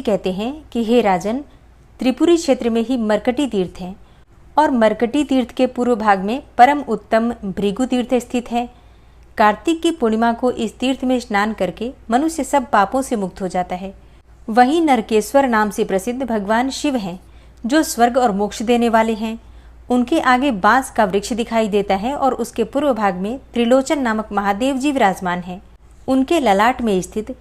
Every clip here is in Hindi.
कहते हैं कि हे राजन, त्रिपुरी क्षेत्र में ही मरकटी तीर्थ है और मरकटी तीर्थ के पूर्व भाग में परम उत्तम भृगु तीर्थ स्थित है। कार्तिक की पूर्णिमा को इस तीर्थ में स्नान करके मनुष्य सब पापों से मुक्त हो जाता है। वहीं नरकेश्वर नाम से प्रसिद्ध भगवान शिव हैं, जो स्वर्ग और मोक्ष देने वाले हैं। उनके आगे बांस का वृक्ष दिखाई देता है और उसके पूर्व भाग में त्रिलोचन नामक महादेव जी विराजमान है। उनके ललाट में स्थित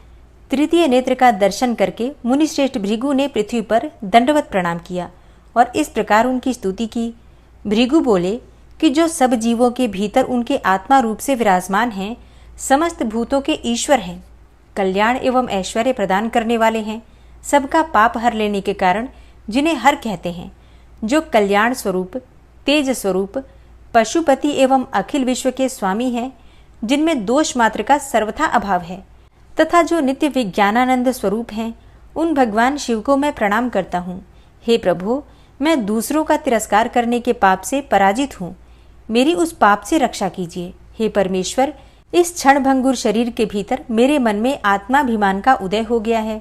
तृतीय नेत्र का दर्शन करके मुनिश्रेष्ठ भृगु ने पृथ्वी पर दंडवत प्रणाम किया और इस प्रकार उनकी स्तुति की। भृगु बोले कि जो सब जीवों के भीतर उनके आत्मा रूप से विराजमान हैं, समस्त भूतों के ईश्वर हैं, कल्याण एवं ऐश्वर्य प्रदान करने वाले हैं, सबका पाप हर लेने के कारण जिन्हें हर कहते हैं, जो कल्याण स्वरूप, तेज स्वरूप, पशुपति एवं अखिल विश्व के स्वामी हैं, जिनमें दोष मात्र का सर्वथा अभाव है, तथा जो नित्य विज्ञानानंद स्वरूप हैं, उन भगवान शिव को मैं प्रणाम करता हूँ। हे प्रभु, मैं दूसरों का तिरस्कार करने के पाप से पराजित हूँ, मेरी उस पाप से रक्षा कीजिए। हे परमेश्वर, इस क्षण भंगुर शरीर के भीतर मेरे मन में आत्माभिमान का उदय हो गया है।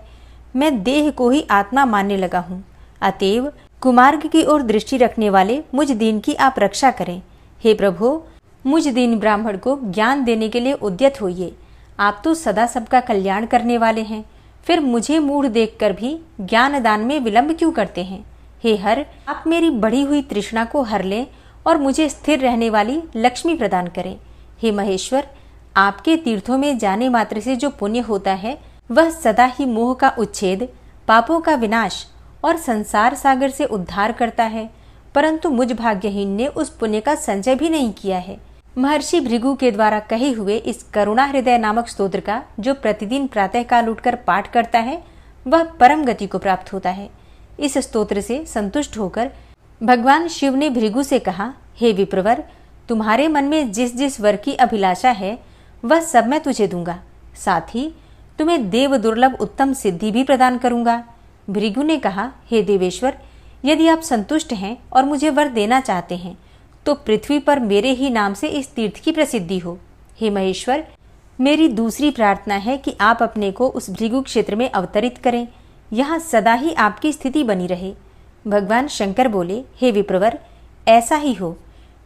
मैं देह को ही आत्मा मानने लगा हूँ। अतएव कुमार्ग की ओर दृष्टि रखने वाले मुझ दीन की आप रक्षा करें। हे प्रभु, मुझ दीन ब्राह्मण को ज्ञान देने के लिए उद्यत होइए। आप तो सदा सबका कल्याण करने वाले हैं, फिर मुझे मूढ़ देखकर भी ज्ञान दान में विलंब क्यों करते हैं? हे हर, आप मेरी बढ़ी हुई तृष्णा को हर लें और मुझे स्थिर रहने वाली लक्ष्मी प्रदान करें। हे महेश्वर, आपके तीर्थों में जाने मात्र से जो पुण्य होता है, वह सदा ही मोह का उच्छेद, पापों का विनाश और संसार सागर से उद्धार करता है, परंतु मुझ भाग्यहीन ने उस पुण्य का संचय भी नहीं किया है। महर्षि भृगु के द्वारा कहे हुए इस करुणा हृदय नामक स्तोत्र का जो प्रतिदिन प्रातः काल उठकर पाठ करता है, वह परम गति को प्राप्त होता है। इस स्तोत्र से संतुष्ट होकर भगवान शिव ने भृगु से कहा, हे विप्रवर, तुम्हारे मन में जिस जिस वर की अभिलाषा है, वह सब मैं तुझे दूंगा। साथ ही तुम्हें देव दुर्लभ उत्तम सिद्धि भी प्रदान करूंगा। भृगु ने कहा, हे देवेश्वर, यदि आप संतुष्ट हैं और मुझे वर देना चाहते हैं, तो पृथ्वी पर मेरे ही नाम से इस तीर्थ की प्रसिद्धि हो। हे महेश्वर, मेरी दूसरी प्रार्थना है कि आप अपने को उस भृगु क्षेत्र में अवतरित करें, यहाँ सदा ही आपकी स्थिति बनी रहे। भगवान शंकर बोले, हे विप्रवर, ऐसा ही हो,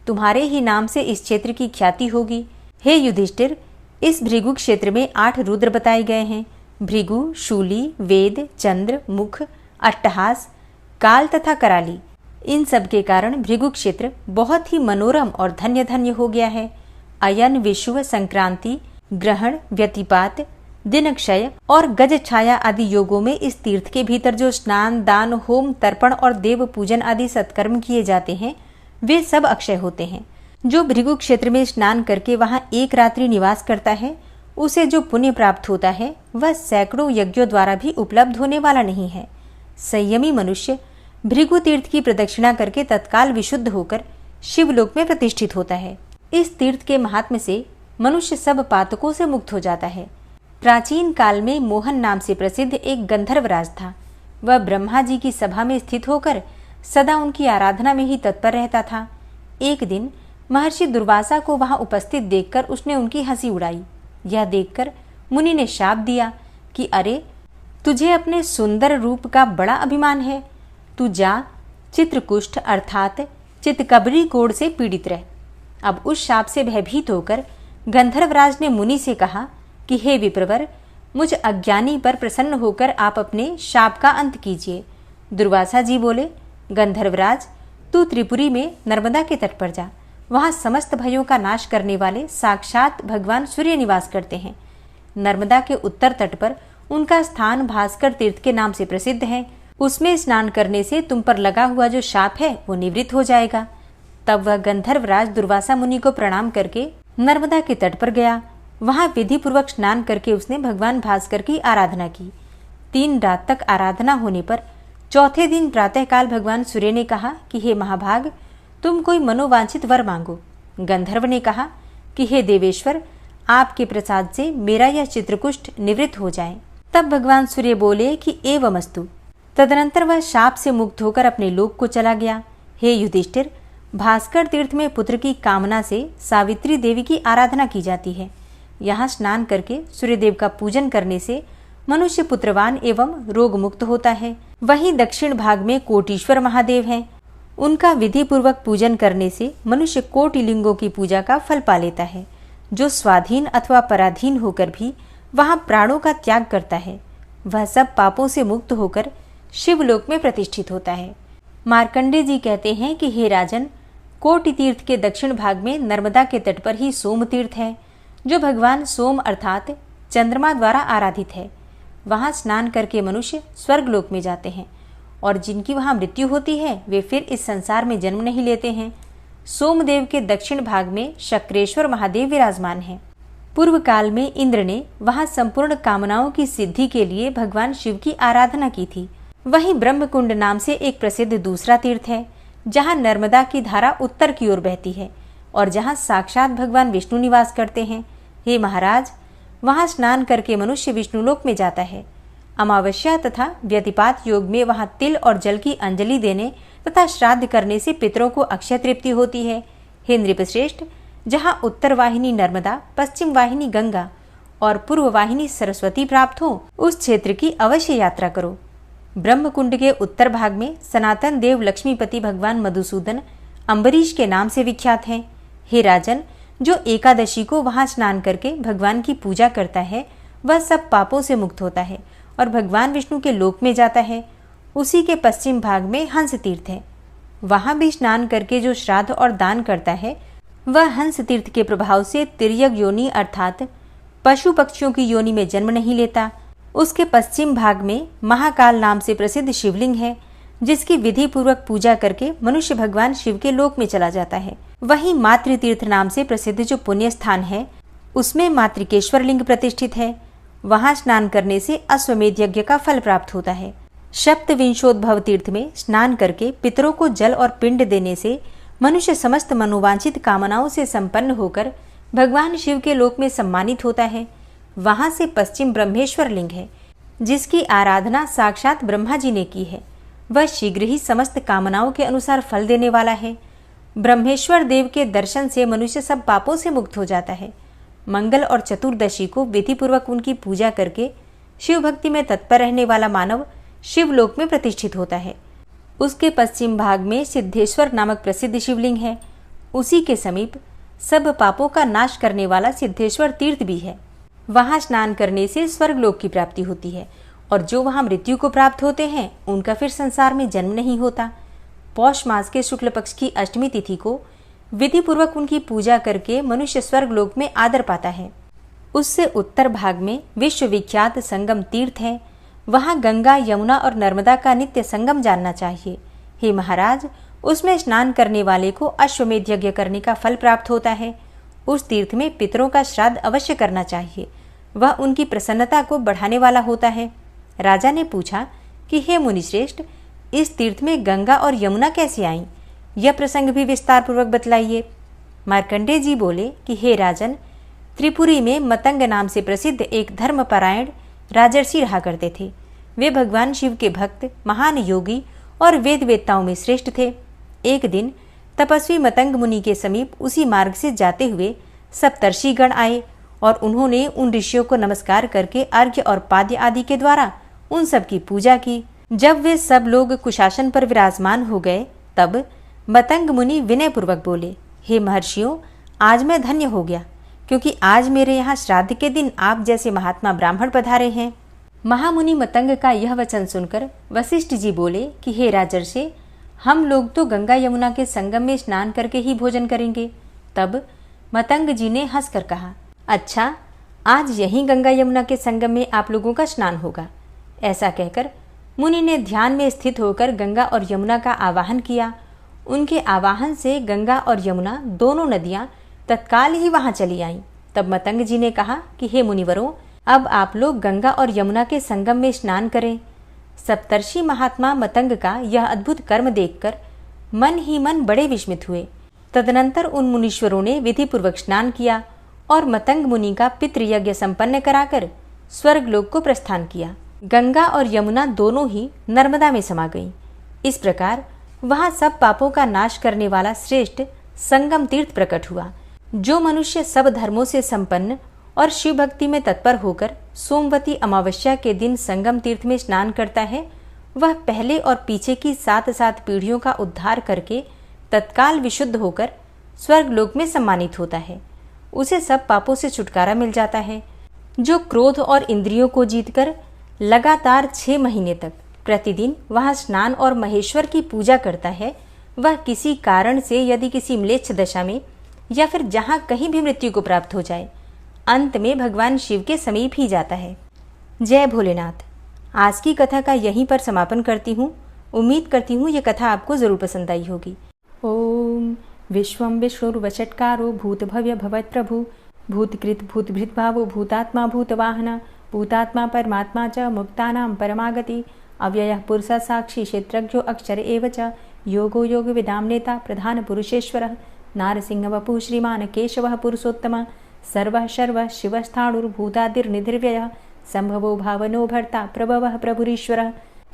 तुम्हारे ही नाम से इस क्षेत्र की ख्याति होगी। हे युधिष्ठिर, इस भृगु क्षेत्र में 8 रुद्र बताए गए हैं। भृगु, शूली, वेद, चंद्र, मुख, अट्टहास, काल तथा कराली। इन सब के कारण भृगु क्षेत्र बहुत ही मनोरम और धन्य धन्य हो गया है। अयन, विषुव, संक्रांति, ग्रहण, व्यतिपात, दिनक्षय और गज छाया आदि योगों में इस तीर्थ के भीतर जो स्नान, दान, होम, तर्पण और देव पूजन आदि सत्कर्म किए जाते हैं, वे सब अक्षय होते हैं। जो भृगु क्षेत्र में स्नान करके वहां एक रात्रि निवास करता है, उसे जो पुण्य प्राप्त होता है, वह सैकड़ों यज्ञों द्वारा भी उपलब्ध होने वाला नहीं है। संयमी मनुष्य भृगु तीर्थ की प्रदक्षिणा करके तत्काल विशुद्ध होकर शिवलोक में प्रतिष्ठित होता है। इस तीर्थ के महात्म्य से मनुष्य सब पातकों से मुक्त हो जाता है। प्राचीन काल में मोहन नाम से प्रसिद्ध एक गंधर्वराज था। वह ब्रह्मा जी की सभा में स्थित होकर सदा उनकी आराधना में ही तत्पर रहता था। एक दिन महर्षि दुर्वासा को वहां उपस्थित देखकर उसने उनकी हंसी उड़ाई। यह देखकर मुनि ने शाप दिया कि अरे, तुझे अपने सुंदर रूप का बड़ा अभिमान है, तू जा चित्रकुष्ठ अर्थात चितकबरी कोढ़ से पीड़ित रह। अब उस शाप से भयभीत होकर गंधर्वराज ने मुनि से कहा कि हे विप्रवर, मुझ अज्ञानी पर प्रसन्न होकर आप अपने शाप का अंत कीजिए। दुर्वासा जी बोले, गंधर्वराज, तू त्रिपुरी में नर्मदा के तट पर जा, वहां समस्त भयों का नाश करने वाले साक्षात भगवान सूर्य निवास करते हैं। नर्मदा के उत्तर तट पर उनका स्थान भास्कर तीर्थ के नाम से प्रसिद्ध है। उसमें स्नान करने से तुम पर लगा हुआ जो शाप है वो निवृत्त हो जाएगा। तब वह गंधर्वराज दुर्वासा मुनि को प्रणाम करके नर्मदा के तट पर गया। वहां विधि पूर्वक स्नान करके उसने भगवान भास्कर की आराधना की। 3 रात तक आराधना होने पर चौथे दिन प्रातःकाल भगवान सूर्य ने कहा कि हे महाभाग, तुम कोई मनोवांछित वर मांगो। गंधर्व ने कहा कि हे देवेश्वर, आपके प्रसाद से मेरा यह चित्रकुष्ठ निवृत्त हो जाए। तब भगवान सूर्य बोले कि एवमस्तु। तदनंतर वह शाप से मुक्त होकर अपने लोक को चला गया। हे युधिष्ठिर, भास्कर तीर्थ में पुत्र की कामना से सावित्री देवी की आराधना की जाती है। यहाँ स्नान करके सूर्यदेव का पूजन करने से मनुष्य पुत्रवान एवं रोग मुक्त होता है। वहीं दक्षिण भाग में कोटीश्वर महादेव हैं। उनका विधि पूर्वक पूजन करने से मनुष्य कोटि लिंगों की पूजा का फल पा लेता है। जो स्वाधीन अथवा पराधीन होकर भी वहां प्राणों का त्याग करता है, वह सब पापों से मुक्त होकर शिवलोक में प्रतिष्ठित होता है। मार्कंडेय जी कहते हैं कि हे राजन, कोटि तीर्थ के दक्षिण भाग में नर्मदा के तट पर ही सोम तीर्थ है, जो भगवान सोम अर्थात चंद्रमा द्वारा आराधित है। वहां स्नान करके मनुष्य स्वर्गलोक में जाते हैं और जिनकी वहां मृत्यु होती है वे फिर इस संसार में जन्म नहीं लेते हैं। सोमदेव के दक्षिण भाग में शक्रेश्वर महादेव विराजमान हैं। पूर्व काल में इंद्र ने वहां संपूर्ण कामनाओं की सिद्धि के लिए भगवान शिव की आराधना की थी। वहीं ब्रह्मकुंड नाम से एक प्रसिद्ध दूसरा तीर्थ है, जहां नर्मदा की धारा उत्तर की ओर बहती है और जहां साक्षात भगवान विष्णु निवास करते हैं। हे महाराज, वहां स्नान करके मनुष्य विष्णुलोक में जाता है। अमावस्या तथा व्यतिपात योग में वहां तिल और जल की अंजलि देने तथा श्राद्ध करने से पितरों को अक्षय तृप्ति होती है। हे नृपश्रेष्ठ, जहां उत्तर वाहिनी नर्मदा, पश्चिम वाहिनी गंगा और पूर्व वाहिनी सरस्वती प्राप्त हो, उस क्षेत्र की अवश्य यात्रा करो। ब्रह्मकुंड के उत्तर भाग में सनातन देव लक्ष्मीपति भगवान मधुसूदन अम्बरीश के नाम से विख्यात हैं। हे राजन, जो एकादशी को वहां स्नान करके भगवान की पूजा करता है, वह सब पापों से मुक्त होता है और भगवान विष्णु के लोक में जाता है। उसी के पश्चिम भाग में हंस तीर्थ है। वहां भी स्नान करके जो श्राद्ध और दान करता है, वह हंस तीर्थ के प्रभाव से तिर्यक योनि अर्थात पशु पक्षियों की योनि में जन्म नहीं लेता। उसके पश्चिम भाग में महाकाल नाम से प्रसिद्ध शिवलिंग है, जिसकी विधि पूर्वक पूजा करके मनुष्य भगवान शिव के लोक में चला जाता है। वहीं मातृतीर्थ नाम से प्रसिद्ध जो पुण्य स्थान है, उसमें मातृकेश्वर लिंग प्रतिष्ठित है। वहां स्नान करने से अश्वमेध यज्ञ का फल प्राप्त होता है। सप्तविंशोद्भव तीर्थ में स्नान करके पितरों को जल और पिंड देने से मनुष्य समस्त मनोवांछित कामनाओं से संपन्न होकर भगवान शिव के लोक में सम्मानित होता है। वहां से पश्चिम ब्रह्मेश्वर लिंग है, जिसकी आराधना साक्षात ब्रह्मा जी ने की है। वह शीघ्र ही समस्त कामनाओं के अनुसार फल देने वाला है। ब्रह्मेश्वर देव के दर्शन से मनुष्य सब पापों से मुक्त हो जाता है। मंगल और चतुर्दशी को विधि पूर्वक उनकी पूजा करके शिव भक्ति में तत्पर रहने वाला मानव शिवलोक में प्रतिष्ठित होता है। उसके पश्चिम भाग में सिद्धेश्वर नामक प्रसिद्ध शिवलिंग है। उसी के समीप सब पापों का नाश करने वाला सिद्धेश्वर तीर्थ भी है। वहां स्नान करने से स्वर्गलोक की प्राप्ति होती है और जो वहां मृत्यु को प्राप्त होते हैं, उनका फिर संसार में जन्म नहीं होता। पौष मास के शुक्ल पक्ष की अष्टमी तिथि को विधि पूर्वक उनकी पूजा करके मनुष्य स्वर्गलोक में आदर पाता है। उससे उत्तर भाग में विश्वविख्यात संगम तीर्थ है। वहां गंगा, यमुना और नर्मदा का नित्य संगम जानना चाहिए। हे महाराज, उसमें स्नान करने वाले को अश्वमेध यज्ञ करने का फल प्राप्त होता है। उस तीर्थ में पितरों का श्राद्ध अवश्य करना चाहिए। वह उनकी प्रसन्नता को बढ़ाने वाला होता है। राजा ने पूछा कि हे मुनिश्रेष्ठ, इस तीर्थ में गंगा और यमुना कैसे आईं? यह प्रसंग भी विस्तार पूर्वक बतलाइए। मार्कंडेय जी बोले कि हे राजन, त्रिपुरी में मतंग नाम से प्रसिद्ध एक धर्मपरायण राजर्षि रहा करते थे। वे भगवान शिव के भक्त, महान योगी और वेद वेत्ताओं में श्रेष्ठ थे। एक दिन तपस्वी मतंग मुनि के समीप उसी मार्ग से जाते हुए सप्तर्षि गण आए और उन्होंने उन ऋषियों को नमस्कार करके अर्घ्य और पाद्य आदि के द्वारा उन सब की पूजा की। जब वे सब लोग कुशासन पर विराजमान हो गए, तब मतंग मुनि विनय पूर्वक बोले, हे महर्षियों, आज मैं धन्य हो गया, क्योंकि आज मेरे यहाँ श्राद्ध के दिन आप जैसे महात्मा ब्राह्मण पधारे हैं। महामुनि मतंग का यह वचन सुनकर वशिष्ठ जी बोले कि हे राजर्षि, हम लोग तो गंगा यमुना के संगम में स्नान करके ही भोजन करेंगे। तब मतंग जी ने हंसकर कहा, अच्छा, आज यहीं गंगा यमुना के संगम में आप लोगों का स्नान होगा। ऐसा कहकर मुनि ने ध्यान में स्थित होकर गंगा और यमुना का आवाहन किया। उनके आवाहन से गंगा और यमुना दोनों नदियां तत्काल ही वहां चली आईं। तब मतंग जी ने कहा कि हे मुनिवरों, अब आप लोग गंगा और यमुना के संगम में स्नान करें। सप्तर्षि महात्मा मतंग का यह अद्भुत कर्म देखकर मन ही मन बड़े विस्मित हुए। तदनंतर उन मुनीश्वरों ने विधि पूर्वक स्नान किया और मतंग मुनि का पितृयज्ञ संपन्न कराकर स्वर्गलोक को प्रस्थान किया। गंगा और यमुना दोनों ही नर्मदा में समा गईं। इस प्रकार वहां सब पापों का नाश करने वाला श्रेष्ठ संगम तीर्थ प्रकट हुआ। जो मनुष्य सब धर्मों से संपन्न और शिव भक्ति में तत्पर होकर सोमवती अमावस्या के दिन संगम तीर्थ में स्नान करता है, वह पहले और पीछे की 7 पीढ़ियों का उद्धार करके तत्काल विशुद्ध होकर स्वर्गलोक में सम्मानित होता है। उसे सब पापों से छुटकारा मिल जाता है। जो क्रोध और इंद्रियों को जीतकर लगातार 6 महीने तक प्रतिदिन वहाँ स्नान और महेश्वर की पूजा करता है, वह किसी कारण से यदि किसी म्लेच्छ दशा में या फिर जहाँ कहीं भी मृत्यु को प्राप्त हो जाए, अंत में भगवान शिव के समीप ही जाता है। जय भोलेनाथ। आज की कथा का यहीं पर समापन करती हूँ। उम्मीद करती हूँ ये कथा आपको ज़रूर पसंद आई होगी। ओम विश्वं विष्णुर्वषट्कारो भूतभव्य भवत्प्रभु भूतकृत भूतभृत भावो भूतात्मा भूतवाहन भूतात्मा परमात्मा च मुक्तानां परमागति अव्ययः पुरुषः साक्षी क्षेत्रज्ञो अक्षर एव च योगो योगविदां नेता प्रधान पुरुषेश्वरः नारसिंहवपुः श्रीमान् केशवः पुरुषोत्तमः सर्वः शर्वः शिवस्थाणुर्भूतादिर्निधिर्व्ययः संभवो भावनो भर्ता प्रभवः प्रभुरीश्वरः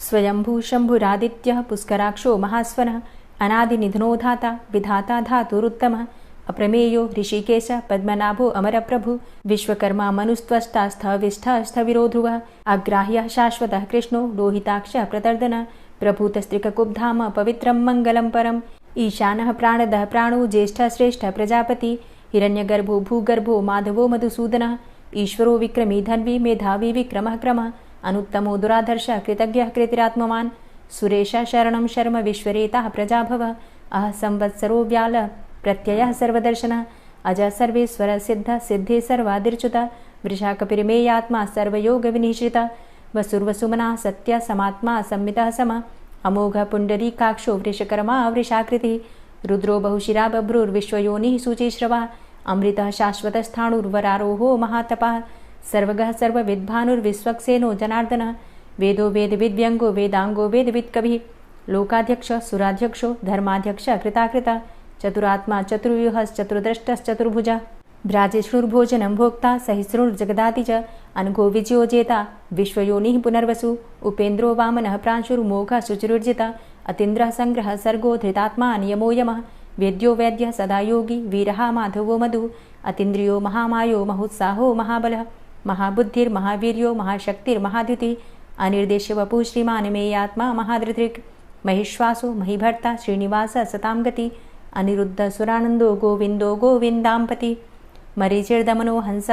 स्वयंभू शंभुरादित्यः पुष्कराक्षो महास्वनः अनादिनिधनो धाता विधाता धातुरुत्तमः अप्रमेयो ऋषिकेश पद्मनाभो अमरप्रभु विश्वकर्मा मनुस्त्वष्टा स्थविष्ठः स्थविरो ध्रुवः अग्राह्यः शाश्वतः कृष्णो लोहिताक्षः प्रतर्दनः प्रभूतस्त्रिककुब्धाम पवित्रं मङ्गलं परम् ईशानः प्राणदः प्राणो ज्येष्ठः श्रेष्ठः प्रजापति हिरण्यगर्भो भूगर्भो माधवो मधुसूदनः ईश्वरो विक्रमी धन्वी मेधावी विक्रमः क्रमः अनुत्तमो दुराधर्षः कृतज्ञः कृतिरात्मवान् सुरेशः शरणं शर्म विश्वरेताः प्रजाभवः अह संवत्सरो व्यालः प्रत्ययः सर्वदर्शनः अजः सर्वेश्वरः सिद्धः सिद्धे सर्वादिर्च्युतः वृषाकपिर्मेयात्मा सर्वयोगविनिश्रितः वसुर्वसुमनः सत्यः समात्मा संमितः समः अमोघः पुण्डरीकाक्षो वृषकर्मा वृषाकृतिः रुद्रो बहुशिरा बभ्रुर्विश्वयोनिः शुचिश्रवः अमृतः शाश्वतस्थाणुर्वरारोहो महातपः सर्वगः सर्वविद्भानुर्विश्वक्सेनो जनार्दनः वेदो वेदविद्व्यङ्गो वेदाङ्गो वेदवित्कविः लोकाध्यक्षः सुराध्यक्षो धर्माध्यक्षः कृताकृतः चतुरात्मा चतुर्व्यूहश्चतुर्द्रष्टश्चतुर्भुजः भ्राजेष्णुर्भोजनं भोक्ता सहिष्णुर्जगदाति च अनघो विजयोजेता विश्वयोनिः पुनर्वसु उपेन्द्रो वामनः प्रांशुर्मोघः शुचिरुर्जितः अतीन्द्रः संग्रहः सर्गो धृतात्मा नियमो यमः वेद्यो वैद्यः सदा योगी वीरः माधवो मधुः अतीन्द्रियो महामायो महोत्साहो महाबलः महाबुद्धिर्महावीर्यो महाशक्तिर्महाद्युतिः अनिर्देश्य वपुः श्रीमान् मेयात्मा महाधृतिर् महिश्वासो महीभर्ता श्रीनिवासः सतां गति अनिरुद्ध सुरानन्दो गोविन्दो गोविन्दाम्पति मरीचिर्दमनो हंस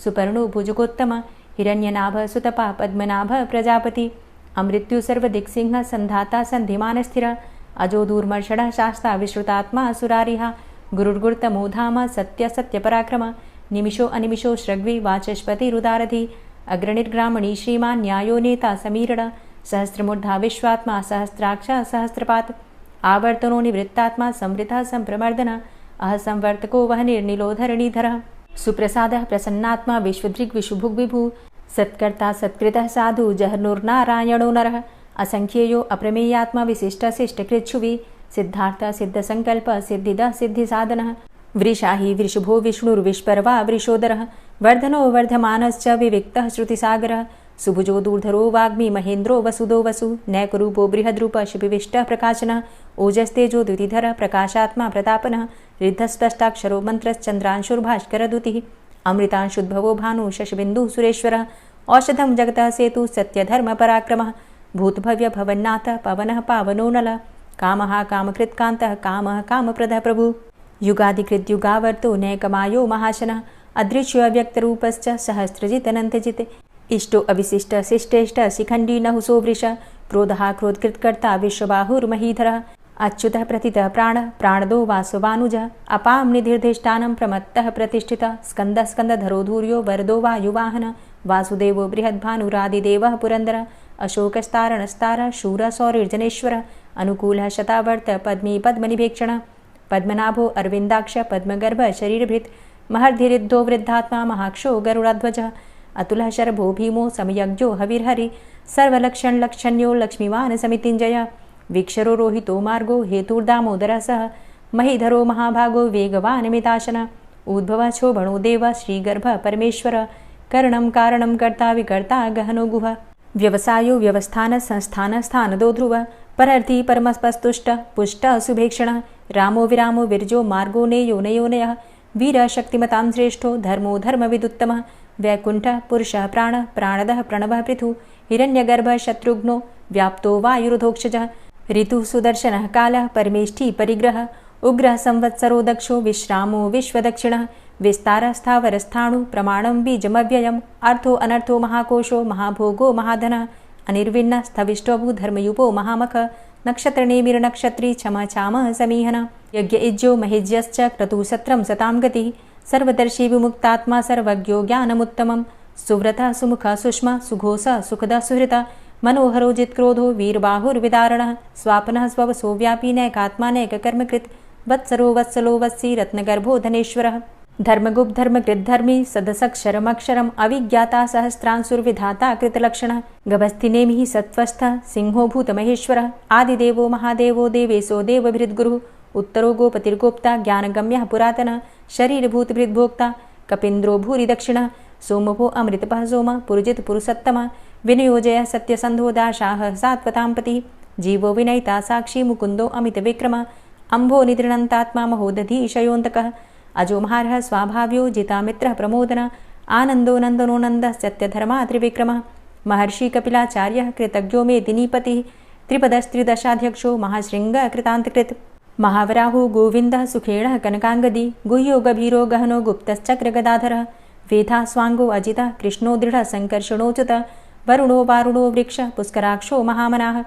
सुपर्णो भुजगोत्तम हिरण्यनाभ सुतपा पद्मनाभ प्रजापति अमृत्यु सर्वदिक्सिंह संधाता संधिमान स्थिर अजो दूर्मर्षण शास्ता विश्रुतात्मा सुरारिहा गुरुर्गुर्तमो धाम सत्य सत्य पराक्रम निमिषो अनिमिषो श्रग्वी वाचस्पतिरुदारधि अग्रणिर्ग्रामणी श्रीमान् न्यायो नेता समीरण सहस्रमूर्धा विश्वात्मा सहस्राक्षा सहस्रपात आवर्तनो निवृत्तात्मा संवृतः संप्रमर्दन अह संवर्तको वह निर्निलोधरणीधरः सुप्रसादः प्रसन्नात्मा विश्वदृग् विशुभुग् विभु सत्कर्ता सत्कृतः साधु जहर्नुर्नारायणो नरः असंख्येयो अप्रमेयात्मा विशिष्टशिष्टकृच्छुवि सिद्धार्थ सिद्धसंकल्प सिद्धिदः सिद्धिसाधनः वृषाहि वृषभो विष्णुर्विष्पर्वा वृषोदरः वर्धनो वर्धमानश्च विविक्तः श्रुतिसागरः सुभुजो दूर्धरो वाग्मी महेन्द्रो वसुदो वसु नैकरूपो बृहद्रूप शिपिविष्टः प्रकाशनः ओजस्तेजो द्युतिधरः प्रकाशात्मा प्रतापनः रिद्धस्पष्टाक्षरो मन्त्रश्चन्द्रांशुर्भास्करदुतिः अमृतांशुद्भवो भानु शशबिन्दुः सुरेश्वरः औषधं जगतः सेतु सत्यधर्मपराक्रमः भूतभव्य भवन्नाथ पवनः पावनो नलः कामः कामकृत्कान्तः कामः कामप्रदः प्रभुः युगादिकृद्युगावर्तो नैकमायो महाशनः अदृश्योऽव्यक्तरूपश्च सहस्रजितनन्तजित् इष्टो अविशिष्ट शिष्टेष्ट शिखण्डी नहुसो वृष क्रोधः क्रोधकृत्कर्ता विश्वबाहुर्महीधरः अच्युतः प्रतितः प्राणः प्राणदो वासवानुजः अपां निधिर्धिष्ठानं प्रमत्तः प्रतिष्ठितः स्कन्दः स्कन्दधरो धूर्यो वरदो वायुवाहनः वासुदेवो बृहद्भानुरादिदेवः पुरन्दरः अशोकस्तारणस्तारः शूरः सौरिर्जनेश्वरः अनुकूलः शतावर्त पद्मी पद्मनिभेक्षणः पद्मनाभो अरविन्दाक्ष पद्मगर्भ शरीरभृत् महर्धिरिद्धो वृद्धात्मा महाक्षो गरुडाध्वजः अतुलः शरभो भीमो समयज्ञो हविर्हरि सर्वलक्षणलक्षण्यो लक्ष्मीवान् समितिञ्जयः वीक्षरो रोहितो मार्गो हेतुर्दामोदरः सह महीधरो महाभागो वेगवान् मिताशनः उद्भवः क्षोभणो देवः श्रीगर्भः परमेश्वरः करणं कारणं कर्ता विकर्ता गहनो गुहः व्यवसायो व्यवस्थान संस्थान स्थानदो ध्रुवः परर्थी परमस्पस्तुष्ट पुष्ट सुभेक्षणः रामो विरामो विरजो मार्गो नेयो नयोनयः वीर शक्तिमतां श्रेष्ठो धर्मो धर्मविदुत्तमः वैकुण्ठः पुरुषः प्राणः प्राणदः प्रणवः पृथु हिरण्यगर्भः शत्रुघ्नो व्याप्तो वायुरुधोक्षजः ऋतुः सुदर्शनः कालः परमेष्ठी परिग्रहः उग्रः संवत्सरो दक्षो विश्रामो विश्वदक्षिणः विस्तारः स्थावरस्थाणु प्रमाणं बीजमव्ययम् अर्थो अनर्थो महाकोशो महाभोगो महाधनः अनिर्विण्णः स्थविष्टोभू धर्मयुपो महामख नक्षत्रनेमिर्नक्षत्री क्षमा चामः समीहन यज्ञ इज्जो महेज्यश्च क्रतुसत्रं सतां गतिः सर्वदर्शी विमुक्तात्मा सर्वज्ञो ज्ञानमुत्तमं सुव्रतः सुमुखः सुष्मा सुघोषः सुखदः सुहृतः मनोहरो जित्क्रोधो वीरबाहुर्विदारणः स्वापनः स्ववसो व्यापी नैकात्मा नैककर्मकृत् वत्सरो वत्सलो वत्सी रत्नगर्भो धनेश्वरः धर्मगुप्त धर्मकृद्धर्मी सदसक्षरमक्षरम् अविज्ञाता सहस्रांसुर्विधाता कृतलक्षणः गभस्तिनेमिः सत्त्वस्थः सिंहो भूतमहेश्वरः आदिदेवो महादेवो देवेशो देवभृद्गुरुः उत्तरो गोपतिर्गोप्ता ज्ञानगम्यः पुरातनः शरीरभूतभृद्भोक्ता कपीन्द्रो भूरि दक्षिणः सोमभो अमृतपः सोमः पुरुजित पुरुषोत्तमः विनयोजयः सत्यसन्धो दाशाः सात्वतां पतिः जीवो विनयिता साक्षी मुकुन्दो अमितविक्रमः अम्भो निद्रणन्तात्मा महोदधीशयोऽन्तकः अजो महारः स्वाभाव्यो जितामित्रः प्रमोदनः आनन्दो नन्दनो नन्दः सत्यधर्मा त्रिविक्रमः महर्षि कपिलाचार्यः कृतज्ञो मेदिनीपतिः त्रिपदस्त्रिदशाध्यक्षो महाशृङ्गः कृतान्तकृत् महावराहो गोविन्दः सुखेणः कनकाङ्गदी गुह्यो गभीरो गहनो गुप्तश्चक्रगदाधरः वेधा स्वाङ्गो अजितः कृष्णो दृढः सङ्कर्षणोच्युतः वरुणो वारुणो वृक्षः पुष्कराक्षो महामनाः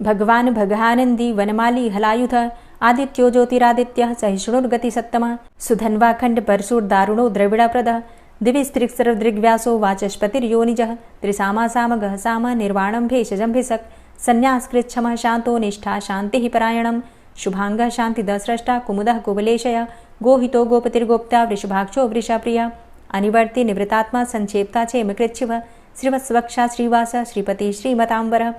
भगवान् भगानन्दी वनमाली हलायुधः आदित्यो ज्योतिरादित्यः सहिष्णुर्गतिसत्तमः सुधन्वाखण्ड परशुर्दारुणो द्रविडप्रदः दिविस्त्रिक्सरदृग्व्यासो वाचस्पतिर्योनिजः त्रिसामासामगः साम निर्वाणं भेषजम्भिषक् सन्न्यासकृच्छमः शान्तो निष्ठा शान्तिः परायणं शुभाङ्गः शान्तिदस्रष्टा कुमुदः कुवलेशय गोहितो गोपतिर्गोप्ता वृषभाक्षो वृषाप्रियः अनिवर्ति निवृतात्मा संक्षेप्ता चेमकृच्छिवः श्रीवत्सवक्षा श्रीवास श्रीपति श्रीमतांबर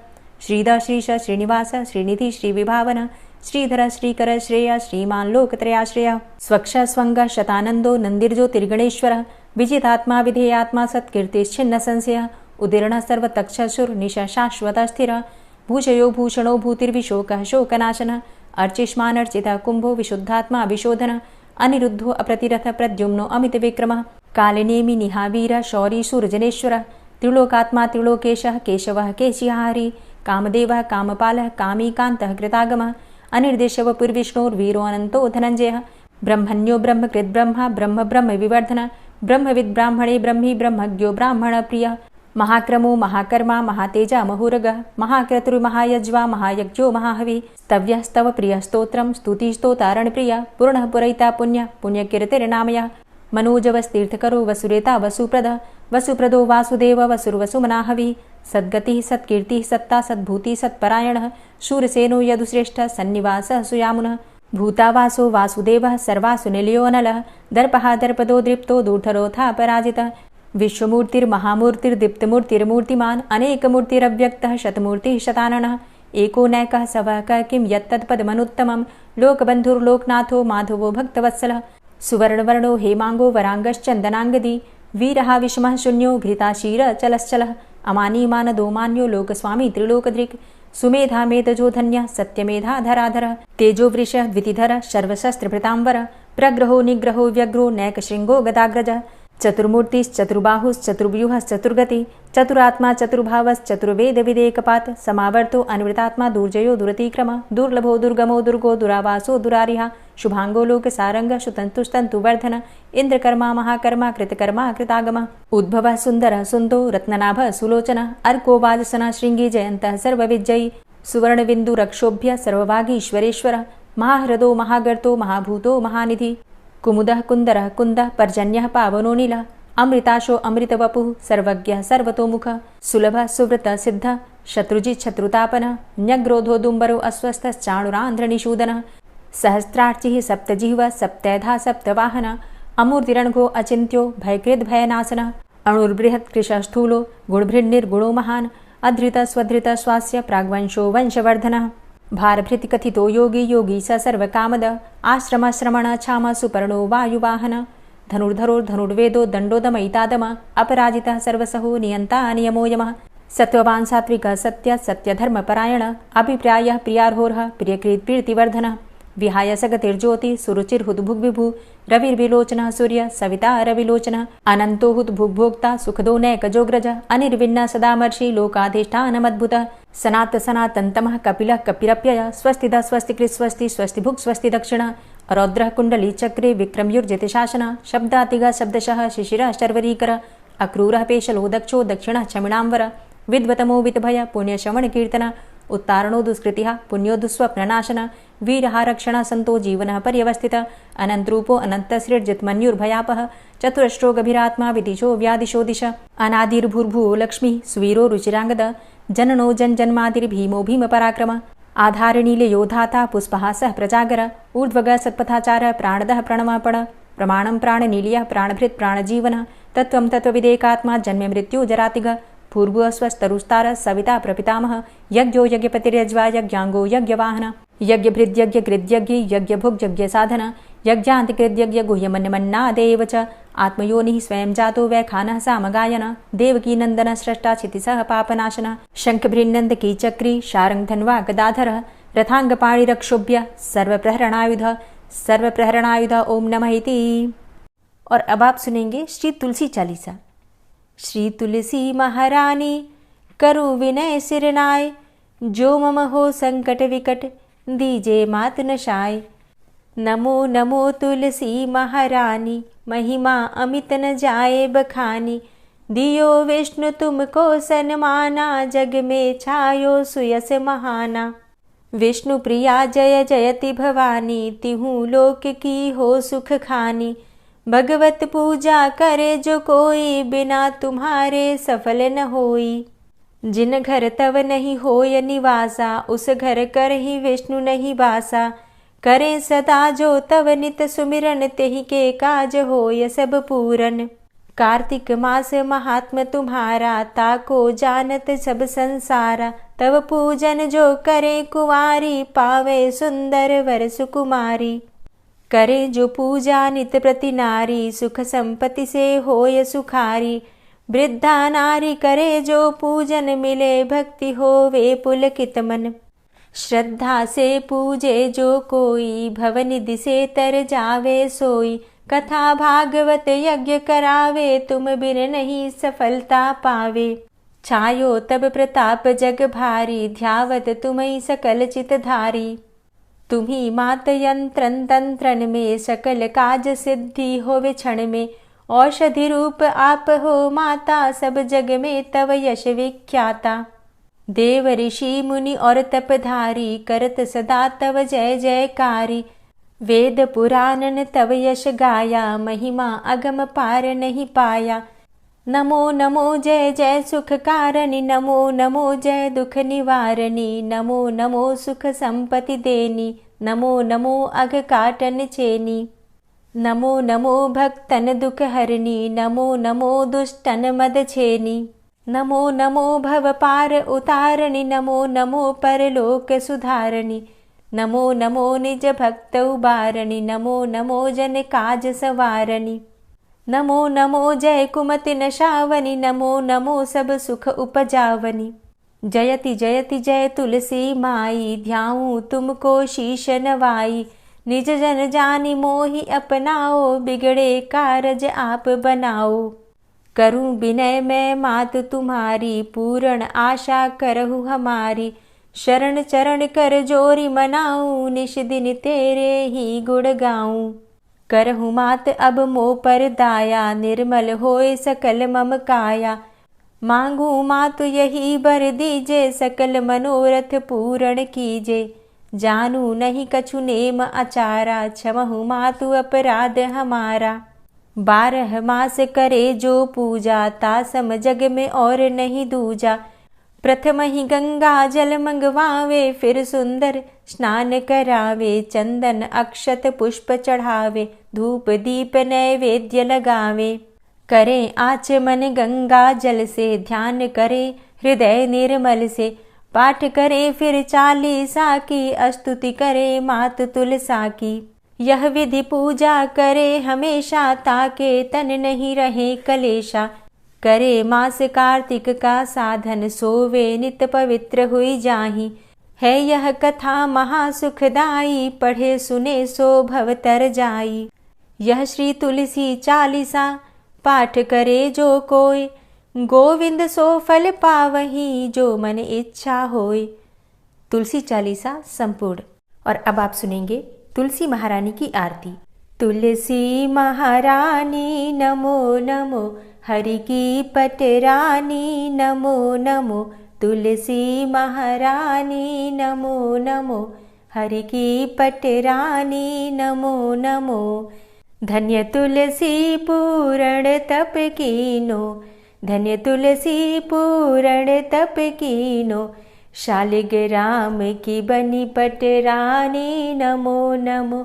श्रीद श्रीश श्रीनिवास श्रीनिधि श्रीविभावन श्रीधर श्रीकर श्रेय श्रीमान लोकत्रयाश्रय स्वक्ष स्वंग शतानंदो नंदिर्ज्योतिर्गणेश्वर विजितात्मा विधेयात्मा सत्कीर्तिश्छिन्न संशय उदीर्ण सर्वतक्षसुर निश शाश्वत स्थिर भूषयो भूषणो भूतिर्विशोकः शोकनाशन अर्चिष्मान अर्चित कुंभो विशुद्धात्मा विशोधन अनिरुद्धो अप्रतिरथ प्रद्युम्नो अमित विक्रमः कालिनेमि निहावीर शौरी सूर्जनेश्वर त्रिलोकात्मा त्रिलोकेशः केशवः केशिहारी कामदेवः कामपालः कामीकान्तः कृतागमः अनिर्देशवपुर्विष्णोर्वीरो अनन्तो धनञ्जयः ब्रह्मण्यो ब्रह्मकृद्ब्रह्मा ब्रह्म ब्रह्म विवर्धन ब्रह्मविद् ब्राह्मणे ब्रह्मी ब्रह्मज्ञो ब्राह्मणप्रियः महाक्रमो महाकर्मा महातेजा महोरगः महाक्रतुर्महायज्वा महायज्ञो महाहवि स्तव्यः स्तव प्रियः स्तोत्रं स्तुतिस्तोतारणप्रियः पूर्णः पुरैता पुण्यः पुण्यकीर्तिर्नामयः मनोजवस्तीर्थकरो वसुरेता वसुप्रदः वसुप्रदो वासुदेव वसुर्वसुमनाहवि सद्गतिः सत्कीर्तिः सत्ता सद्भूतिः सत्परायणः शूरसेनो यदुश्रेष्ठः सन्निवासः सुयामुनः भूतावासो वासुदेवः सर्वासु निलयोऽनलः दर्पः दर्पदो दृप्तो दूढरोथा पराजितः विश्वमूर्तिर्महामूर्तिर्दीप्तमूर्तिर्मूर्तिमान् अनेकमूर्तिरव्यक्तः शतमूर्तिः शताननः एको नैकः सवः किं यत्तत्पदमनुत्तमं लोकबन्धुर्लोकनाथो माधवो भक्तवत्सलः सुवर्णवर्णो हेमांगो वरांगश्चन्दनांगदी वीरः विषमः शून्यो घृताशीर चलश्चलः अमानीमानदो मान्यो लोकस्वामी त्रिलोकधृक् सुमेधा मेधजो धन्यः सत्यमेधा धराधरः तेजो वृषः द्वितिधरः सर्वशस्त्रभृतांबरः प्रग्रहो निग्रहो व्यग्रो नैकशृङ्गो गदाग्रजः चतुर्मूर्तिश्चतुर्बाहुश्चतुर्व्यूहश्चतुर्गति चतुरात्मा चतुर्भावश्चतुर्वेदविदेकपात् समावर्तो अनिवृतात्मा दुर्जयो दुरतिक्रम दुर्लभो दुर्गमो दुर्गो दुरावासो दुरारिहा शुभांगो लोकसारंग शुतन्तुस्तन्तुवर्धन इंद्रकर्मा महाकर्मा कृतकर्मा कृतागम उद्भवः सुन्दरः सुन्दो रत्ननाभः सुलोचनः अर्को वाजसनः शृङ्गी जयन्तः सर्वविजयी सुवर्णबिन्दुरक्षोभ्य सर्वभागीश्वरेश्वरः महाहृदो महागर्तो महाभूतो महानिधि कुमुदः कुन्दरः कुन्दः पर्जन्यः पावनो नीलः अमृताशो अमृतवपुः सर्वज्ञः सर्वतोमुखः सुलभः सुव्रतः सिद्धः शत्रुजित् शत्रुतापनः न्यग्रोधो दुम्बरो अस्वस्थश्चाणुरान्ध्रनिषूदनः सहस्रार्चिः सप्तजिह्वः सप्तैधा सप्तवाहनः अमूर्तिरणघो अचिन्त्यो भयकृद्भयनाशनः अणुर्बृहत्कृशः स्थूलो गुणभृन्निर्गुणो महान् अधृतः स्वधृतः स्वास्य प्राग्वंशो वंशवर्धनः भारभृतिकथितो योगी योगी स सर्वकामद आश्रमश्रमण क्षाम सुपर्णो वायुवाहन धनुर्धरो धनुर्वेदो दण्डोदमयितादम अपराजितः सर्वसहो नियन्ता नियमो यमः सत्त्ववान् सात्विकः सत्य सत्यधर्मपरायण अभिप्रायः प्रियार्होरः प्रियकृत् प्रीतिवर्धनः विहाय सगतिर्ज्योति सुरुचिर्हुद्भुग् विभु रविर्विलोचनः सूर्य सविता रविलोचनः अनंतो हुद्भुग्भोक्ता सुखदो नैकजोग्रज अनिर्विण्ण सदामर्षि लोकाधिष्ठानमद्भुतः सनात सनातन्तमः कपिलः कपिरप्यय स्वस्तिदा स्वस्तिकृत् स्वस्ति स्वस्तिभुक् स्वस्ति दक्षिणः रौद्रः कुण्डली चक्रे विक्रमयुर्जितशासनः शब्दातिगः शब्दशः शिशिरः शर्वरीकरः अक्रूरः पेशलो दक्षो दक्षिणः क्षमिणाम्बर विद्वतमो वितभय पुण्यश्रवण कीर्तन उत्तारणो दुष्कृतिः पुण्यो दुःस्वप्ननाशन वीरः रक्षणः सन्तो जीवनः पर्यवस्थितः अनन्तरूपो अनन्तश्रीर्जितमन्युर्भयापः चतुरश्रो गभीरात्मा विदिशो व्यादिशो दिश अनादिर्भूर्भुवो लक्ष्मीः सुवीरो रुचिराङ्गद जननो जन्मादिर्भीमो भीमपराक्रम आधारनीलयो धाता पुष्पः सः प्रजागर ऊर्ध्वगः सत्पथाचारः प्राणदः प्रणवापण प्रमाणं प्राणनीलयः प्राणभृत् प्राणजीवनः तत्त्वं तत्त्वविदेकात्मा जन्म मृत्यु जरातिग पूर्व स्वस्तरुस्तार सविता प्रपितामह यज्ञो यज्ञपतिर्यज्वा यज्ञांगो यज्ञवाहन यज्ञभृद्यज्ञ कृद्यज्ञ यज्ञभुग् यज्ञसाधन यज्ञान्तिकृद्यज्ञ गुह्यमन्यमन्नादेव च आत्मयोनिः स्वयं जातो वैखानः सामगायन देवकी नंदन स्रष्टा क्षितिसः पापनाशन शंखभृन्नन्दकी चक्री शारङ्गधन्वा गदाधरः रथांगपाणिरक्षोभ्य सर्वप्रहरणायुध ओम नमः इति। और अब आप सुनेंगे श्री तुलसी चालीसा। श्री तुलसी महारानी करु विनय सिरनाय जो मम हो संकट विकट दीजे मात नशाय। नमो नमो तुलसी महारानी महिमा अमित न जाए बखानी दियो विष्णु तुमको सन्माना जग में छायो सुयस महाना। विष्णु प्रिया जय जयति भवानी तिहु लोक की हो सुख खानी। भगवत पूजा करे जो कोई बिना तुम्हारे सफल न होई। जिन घर तव नहीं होय निवासा उस घर कर ही विष्णु नहीं बासा। करे सदा जो तव नित सुमिरन तेहि के काज होय सब पूरन। कार्तिक मास महात्म तुम्हारा ताको जानत सब संसारा। तव पूजन जो करे कुंवारी पावे सुंदर वर सुकुमारी। करे जो पूजा नित प्रति नारी सुख संपत्ति से होय सुखारी। वृद्धा नारी करे जो पूजन मिले भक्ति होवे पुलकित मन। श्रद्धा से पूजे जो कोई भवनिधि से तर जावे सोई। कथा भागवत यज्ञ करावे तुम बिन नहीं सफलता पावे। छायो तब प्रताप जग भारी ध्यावत तुम्हि सकल चित धारी। तुम्ही मात यंत्रन तंत्रन में सकल काज सिद्धि होवे क्षण में। औषधि रूप आप हो माता सब जग में तव यश विख्याता। देव ऋषि मुनि और तपधारी करत सदा तव जय जयकारी। वेद पुराणन तव यश गाया महिमा अगम पार नहीं पाया। नमो नमो जय जय सुख कारणी नमो नमो जय दुख निवारणी। नमो नमो सुख संपत्ति देनी नमो नमो अघ काटन छेनी। नमो नमो भक्तन दुख हरणी नमो नमो दुष्टन मद छेनी। नमो नमो भव पार उतारणी नमो नमो परलोक सुधारणी। नमो नमो निज भक्त उबारणी नमो नमो जन काज सवारणी। नमो नमो जय कुमति नशावनी नमो नमो सब सुख उपजावनी। जयति जयति जय तुलसी माई ध्याऊं तुमको शीश नवाई। निज जन जानी मोहि अपनाओ बिगड़े कारज आप बनाओ। करूं विनय मैं मात तुम्हारी पूर्ण आशा करहु हमारी। शरण चरण कर जोरी मनाऊं निश दिन तेरे ही गुण गाऊं। करहु मात अब मोह पर दाया निर्मल होए सकल मम काया। मांगू मातु यही बर दीजे सकल मनोरथ पूर्ण कीजे। जानू नहीं कछु नेम आचारा क्षमहु मातु अपराध हमारा। 12 मास करे जो पूजा तासम जग में और नहीं दूजा। प्रथम ही गंगा जल मंगवावे फिर सुंदर स्नान करावे। चंदन अक्षत पुष्प चढ़ावे धूप दीप नैवेद्य लगावे। करे आचमन गंगा जल से ध्यान करे हृदय निर्मल से। पाठ करे फिर चालीसा की स्तुति करे मात तुलसा की। यह विधि पूजा करे हमेशा ताके तन नहीं रहे कलेशा। करे मास कार्तिक का साधन सोवे नित पवित्र हुई जाहि। है यह कथा महासुखदाई, पढ़े सुने सो भव तर जाई। यह श्री तुलसी चालीसा, पाठ करे जो कोय, गोविंद सो फल पावही, जो मन इच्छा होय। तुलसी चालीसा संपूर्ण। और अब आप सुनेंगे तुलसी महारानी की आरती। तुलसी महारानी नमो नमो, हरि की पटरानी नमो नमो। तुलसी महारानी नमो नमो, हरि की पटरानी नमो नमो। धन्य तुलसी पूर्ण तप कीनो, धन्य तुलसी पूर्ण तप कीनो। शालिग्राम की बनी पटरानी नमो नमो।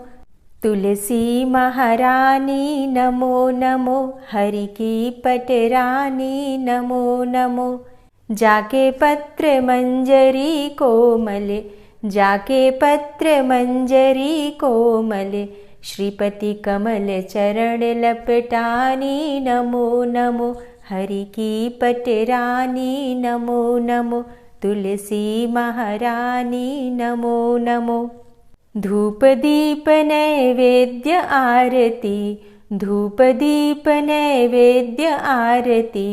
तुलसी महारानी नमो नमो, हरि की पटरानी नमो नमो। जाके पत्र मंजरी कोमल, जाके पत्र मंजरी कोमल। श्रीपति कमल चरण लपटानी नमो नमो, हरि की पटरानी नमो नमो। तुलसी महारानी नमो नमो। धूप दीप नैवेद्य आरती, धूप दीप नैवेद्य आरती।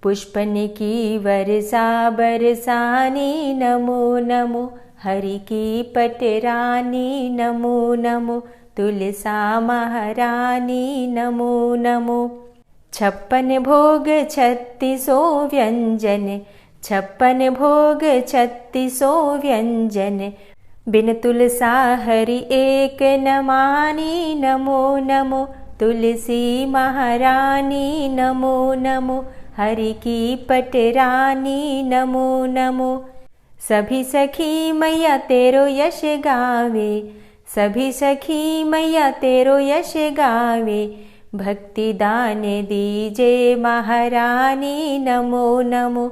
पुष्पन की वर्षा बरसानी नमो नमो, हरि की पटरानी नमो नमो। तुलसा महारानी नमो नमो। 56 भोग 36 व्यंजन, 56 भोग 36 व्यंजन। बिन तुलसा हरि एक न मानी नमो नमो। तुलसी महारानी नमो नमो, हरि की पटरानी नमो नमो। सभी सखी मैया तेरो यश गावे, सभी सखी मैया तेरो यश गावे। भक्ति दान दीजे महारानी नमो नमो।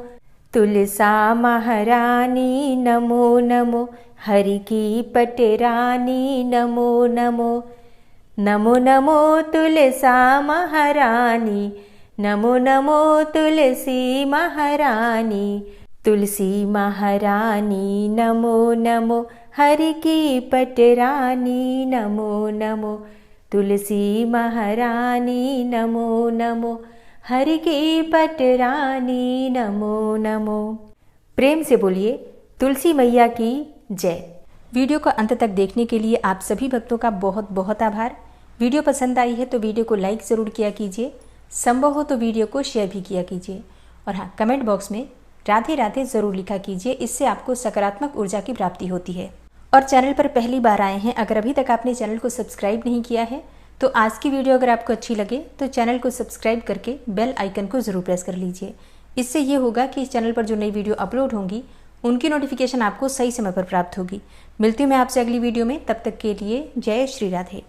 तुलसा महारानी नमो नमो, हरि की पटरानी नमो नमो। नमो नमो तुलसा महारानी, नमो नमो तुलसी महारानी। तुलसी महारानी नमो नमो, हरि की पटरानी नमो नमो। तुलसी महारानी नमो नमो, हरि की पटरानी नमो नमो। प्रेम से बोलिए तुलसी मैया की जय। वीडियो को अंत तक देखने के लिए आप सभी भक्तों का बहुत बहुत आभार। वीडियो पसंद आई है तो वीडियो को लाइक ज़रूर किया कीजिए, संभव हो तो वीडियो को शेयर भी किया कीजिए। और हाँ, कमेंट बॉक्स में राधे राधे ज़रूर लिखा कीजिए, इससे आपको सकारात्मक ऊर्जा की प्राप्ति होती है। और चैनल पर पहली बार आए हैं, अगर अभी तक आपने चैनल को सब्सक्राइब नहीं किया है तो आज की वीडियो अगर आपको अच्छी लगे तो चैनल को सब्सक्राइब करके बेल आइकन को ज़रूर प्रेस कर लीजिए। इससे ये होगा कि इस चैनल पर जो नई वीडियो अपलोड होंगी उनकी नोटिफिकेशन आपको सही समय पर प्राप्त होगी। मिलती हूँ मैं आपसे अगली वीडियो में, तब तक के लिए जय श्री राधे।